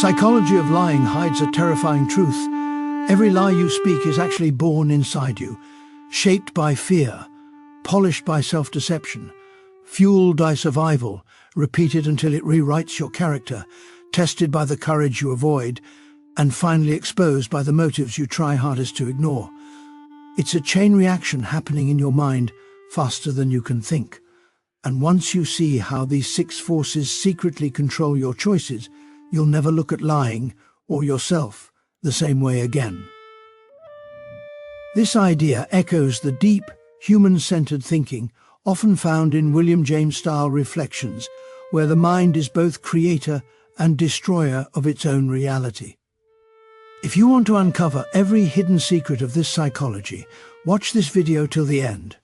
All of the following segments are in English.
Psychology of lying hides a terrifying truth. Every lie you speak is actually born inside you, shaped by fear, polished by self-deception, fueled by survival, repeated until it rewrites your character, tested by the courage you avoid, and finally exposed by the motives you try hardest to ignore. It's a chain reaction happening in your mind faster than you can think. And once you see how these six forces secretly control your choices, you'll never look at lying, or yourself, the same way again. This idea echoes the deep, human-centered thinking often found in William James-style reflections, where the mind is both creator and destroyer of its own reality. If you want to uncover every hidden secret of this psychology, watch this video till the end.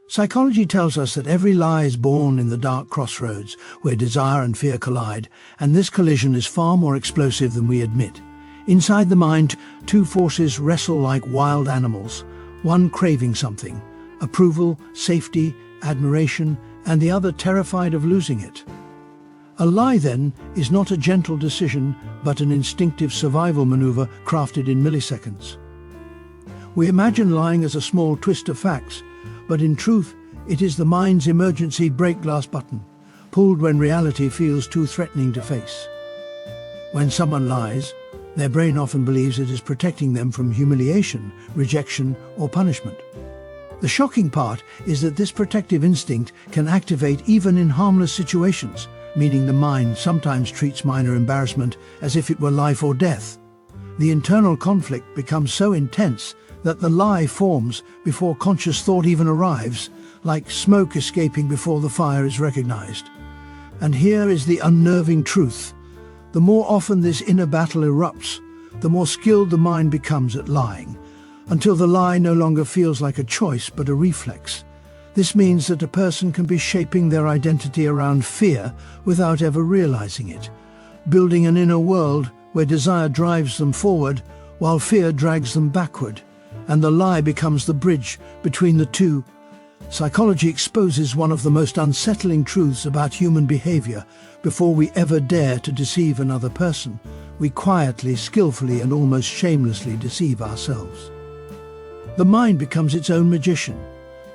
Psychology tells us that every lie is born in the dark crossroads where desire and fear collide, and this collision is far more explosive than we admit. Inside the mind, two forces wrestle like wild animals, one craving something, approval, safety, admiration, and the other terrified of losing it. A lie, then, is not a gentle decision, but an instinctive survival maneuver crafted in milliseconds. We imagine lying as a small twist of facts, but in truth, it is the mind's emergency break glass button, pulled when reality feels too threatening to face. When someone lies, their brain often believes it is protecting them from humiliation, rejection, or punishment. The shocking part is that this protective instinct can activate even in harmless situations, meaning the mind sometimes treats minor embarrassment as if it were life or death. The internal conflict becomes so intense that the lie forms before conscious thought even arrives, like smoke escaping before the fire is recognized. And here is the unnerving truth. The more often this inner battle erupts, the more skilled the mind becomes at lying, until the lie no longer feels like a choice but a reflex. This means that a person can be shaping their identity around fear without ever realizing it, building an inner world where desire drives them forward while fear drags them backward, and the lie becomes the bridge between the two. Psychology exposes one of the most unsettling truths about human behavior. Before we ever dare to deceive another person, we quietly, skillfully, and almost shamelessly deceive ourselves. The mind becomes its own magician,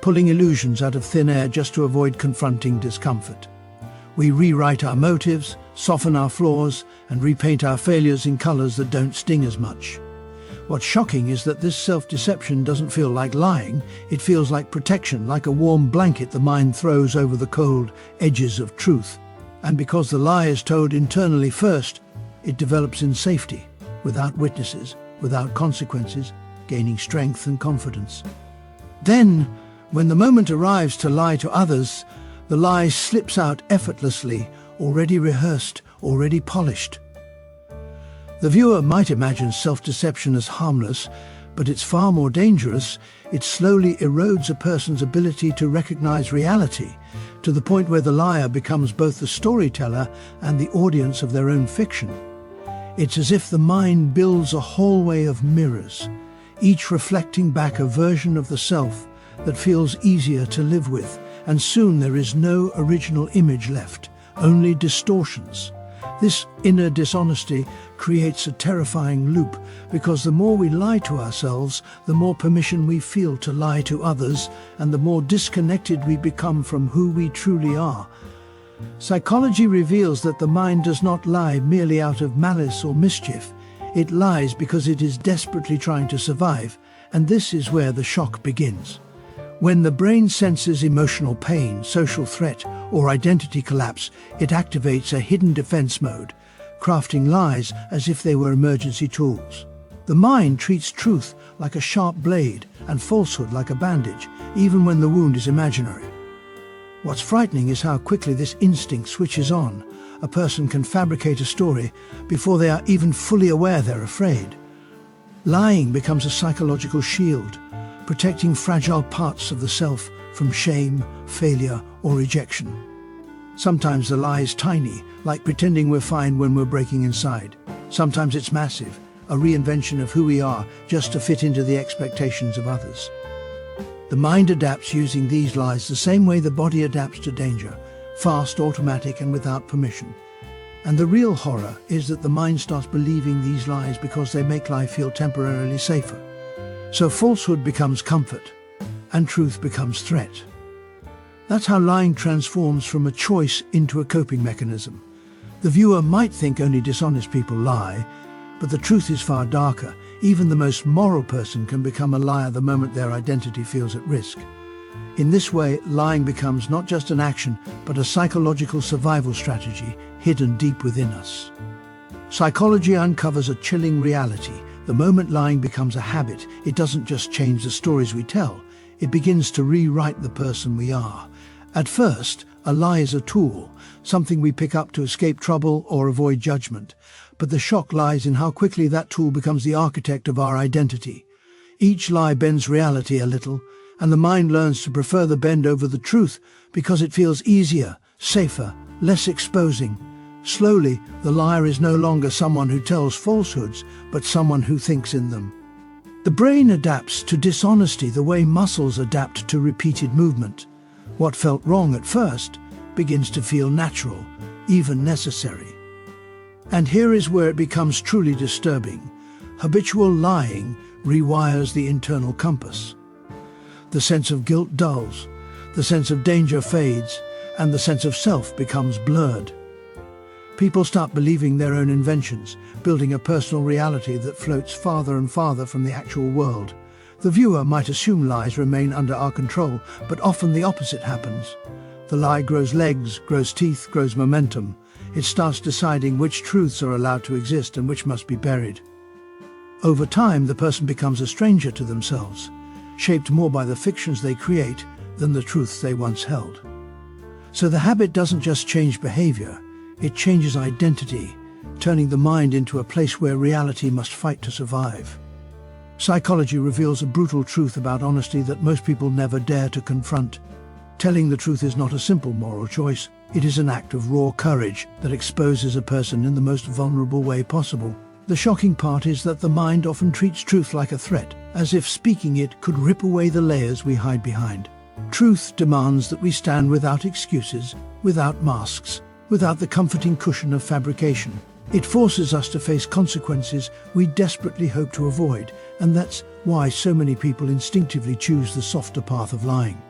pulling illusions out of thin air just to avoid confronting discomfort. We rewrite our motives, soften our flaws, and repaint our failures in colors that don't sting as much. What's shocking is that this self-deception doesn't feel like lying, it feels like protection, like a warm blanket the mind throws over the cold edges of truth. And because the lie is told internally first, it develops in safety, without witnesses, without consequences, gaining strength and confidence. Then, when the moment arrives to lie to others, the lie slips out effortlessly, already rehearsed, already polished. The viewer might imagine self-deception as harmless, but it's far more dangerous. It slowly erodes a person's ability to recognize reality, to the point where the liar becomes both the storyteller and the audience of their own fiction. It's as if the mind builds a hallway of mirrors, each reflecting back a version of the self that feels easier to live with, and soon there is no original image left, only distortions. This inner dishonesty creates a terrifying loop, because the more we lie to ourselves, the more permission we feel to lie to others, and the more disconnected we become from who we truly are. Psychology reveals that the mind does not lie merely out of malice or mischief. It lies because it is desperately trying to survive, and this is where the shock begins. When the brain senses emotional pain, social threat, or identity collapse, it activates a hidden defense mode, crafting lies as if they were emergency tools. The mind treats truth like a sharp blade and falsehood like a bandage, even when the wound is imaginary. What's frightening is how quickly this instinct switches on. A person can fabricate a story before they are even fully aware they're afraid. Lying becomes a psychological shield, protecting fragile parts of the self from shame, failure, or rejection. Sometimes the lie is tiny, like pretending we're fine when we're breaking inside. Sometimes it's massive, a reinvention of who we are just to fit into the expectations of others. The mind adapts using these lies the same way the body adapts to danger, fast, automatic, and without permission. And the real horror is that the mind starts believing these lies because they make life feel temporarily safer. So falsehood becomes comfort, and truth becomes threat. That's how lying transforms from a choice into a coping mechanism. The viewer might think only dishonest people lie, but the truth is far darker. Even the most moral person can become a liar the moment their identity feels at risk. In this way, lying becomes not just an action, but a psychological survival strategy hidden deep within us. Psychology uncovers a chilling reality. The moment lying becomes a habit, it doesn't just change the stories we tell, it begins to rewrite the person we are. At first, a lie is a tool, something we pick up to escape trouble or avoid judgment. But the shock lies in how quickly that tool becomes the architect of our identity. Each lie bends reality a little, and the mind learns to prefer the bend over the truth because it feels easier, safer, less exposing. Slowly, the liar is no longer someone who tells falsehoods, but someone who thinks in them. The brain adapts to dishonesty the way muscles adapt to repeated movement. What felt wrong at first begins to feel natural, even necessary. And here is where it becomes truly disturbing. Habitual lying rewires the internal compass. The sense of guilt dulls, the sense of danger fades, and the sense of self becomes blurred. People start believing their own inventions, building a personal reality that floats farther and farther from the actual world. The viewer might assume lies remain under our control, but often the opposite happens. The lie grows legs, grows teeth, grows momentum. It starts deciding which truths are allowed to exist and which must be buried. Over time, the person becomes a stranger to themselves, shaped more by the fictions they create than the truths they once held. So the habit doesn't just change behavior, it changes identity, turning the mind into a place where reality must fight to survive. Psychology reveals a brutal truth about honesty that most people never dare to confront. Telling the truth is not a simple moral choice, it is an act of raw courage that exposes a person in the most vulnerable way possible. The shocking part is that the mind often treats truth like a threat, as if speaking it could rip away the layers we hide behind. Truth demands that we stand without excuses, without masks, without the comforting cushion of fabrication. It forces us to face consequences we desperately hope to avoid, and that's why so many people instinctively choose the softer path of lying.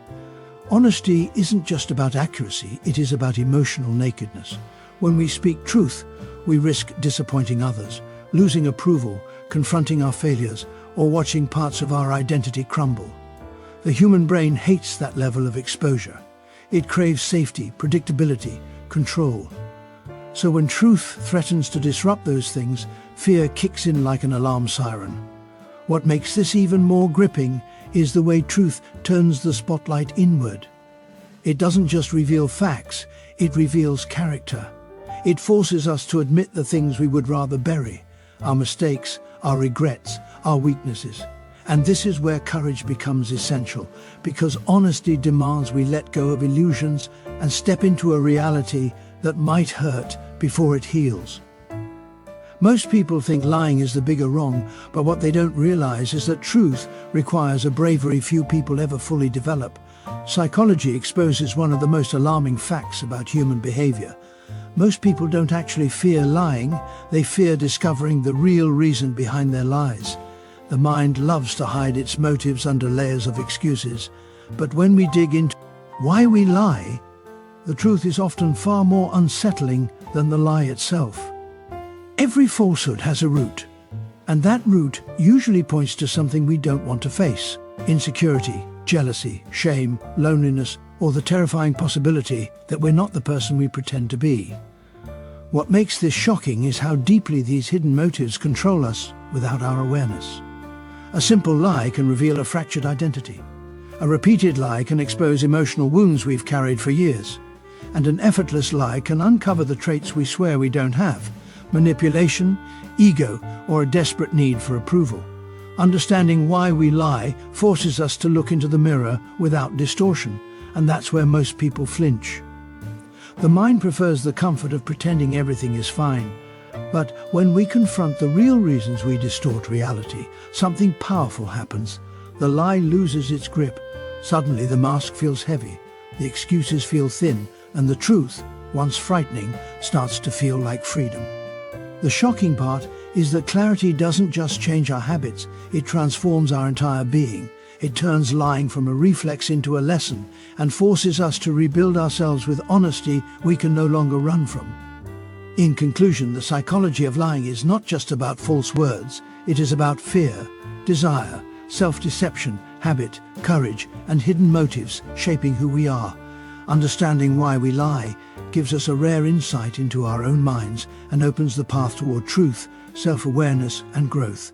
Honesty isn't just about accuracy, it is about emotional nakedness. When we speak truth, we risk disappointing others, losing approval, confronting our failures, or watching parts of our identity crumble. The human brain hates that level of exposure. It craves safety, predictability, control. So when truth threatens to disrupt those things, fear kicks in like an alarm siren. What makes this even more gripping is the way truth turns the spotlight inward. It doesn't just reveal facts, it reveals character. It forces us to admit the things we would rather bury, our mistakes, our regrets, our weaknesses. And this is where courage becomes essential, because honesty demands we let go of illusions and step into a reality that might hurt before it heals. Most people think lying is the bigger wrong, but what they don't realize is that truth requires a bravery few people ever fully develop. Psychology exposes one of the most alarming facts about human behavior. Most people don't actually fear lying, they fear discovering the real reason behind their lies. The mind loves to hide its motives under layers of excuses, but when we dig into why we lie, the truth is often far more unsettling than the lie itself. Every falsehood has a root, and that root usually points to something we don't want to face. Insecurity, jealousy, shame, loneliness, or the terrifying possibility that we're not the person we pretend to be. What makes this shocking is how deeply these hidden motives control us without our awareness. A simple lie can reveal a fractured identity. A repeated lie can expose emotional wounds we've carried for years. And an effortless lie can uncover the traits we swear we don't have: manipulation, ego, or a desperate need for approval. Understanding why we lie forces us to look into the mirror without distortion, and that's where most people flinch. The mind prefers the comfort of pretending everything is fine, but when we confront the real reasons we distort reality, something powerful happens. The lie loses its grip. Suddenly the mask feels heavy, the excuses feel thin, and the truth, once frightening, starts to feel like freedom. The shocking part is that clarity doesn't just change our habits, it transforms our entire being. It turns lying from a reflex into a lesson and forces us to rebuild ourselves with honesty we can no longer run from. In conclusion, the psychology of lying is not just about false words, it is about fear, desire, self-deception, habit, courage, and hidden motives shaping who we are. Understanding why we lie gives us a rare insight into our own minds and opens the path toward truth, self-awareness, and growth.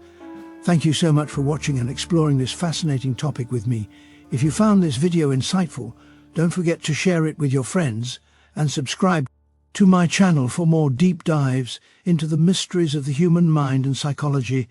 Thank you so much for watching and exploring this fascinating topic with me. If you found this video insightful, don't forget to share it with your friends and subscribe to my channel for more deep dives into the mysteries of the human mind and psychology.